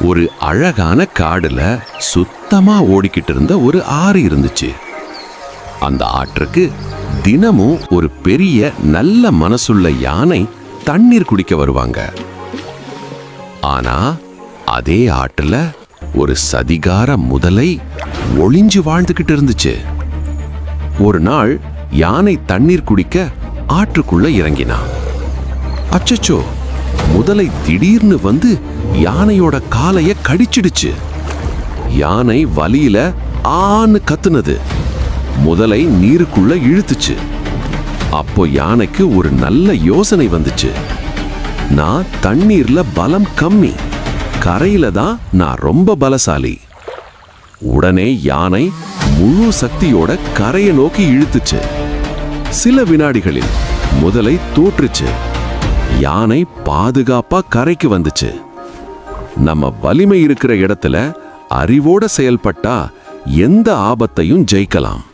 ஒரு அழகான காடுல சுத்தமா ஓடிக்கிட்டு இருந்த ஒரு ஆறு இருந்துச்சு. அந்த ஆற்றுக்கு தினமும் ஒரு பெரிய நல்ல மனசுள்ள யானை தண்ணீர் குடிக்க வருவாங்க. ஆனா அதே ஆற்றுல ஒரு சதிகார முதலை ஒளிஞ்சு வாழ்ந்துகிட்டு இருந்துச்சு. ஒரு நாள் யானை தண்ணீர் குடிக்க ஆற்றுக்குள்ள இறங்கினான். அச்சச்சோ, முதலை திடீர்னு வந்து யானையோட காலைய கடிச்சிடுச்சு. யானை வலியில ஆன்னு கத்துனது. முதலை நீருக்குள்ள இழுத்துச்சு. அப்போ யானைக்கு ஒரு நல்ல யோசனை வந்துச்சு. நான் தண்ணீர்ல பலம் கம்மி, கரையில தான் நான் ரொம்ப பலசாலி. உடனே யானை முழு சக்தியோட கரையை நோக்கி இழுத்துச்சு. சில வினாடிகளில் முதலை தோற்றுச்சு. யானை பாதுகாப்பா கரைக்கு வந்துச்சு. நம்ம வலிமை இருக்கிற இடத்துல அறிவோட செயல்பட்டா எந்த ஆபத்தையும் ஜெயிக்கலாம்.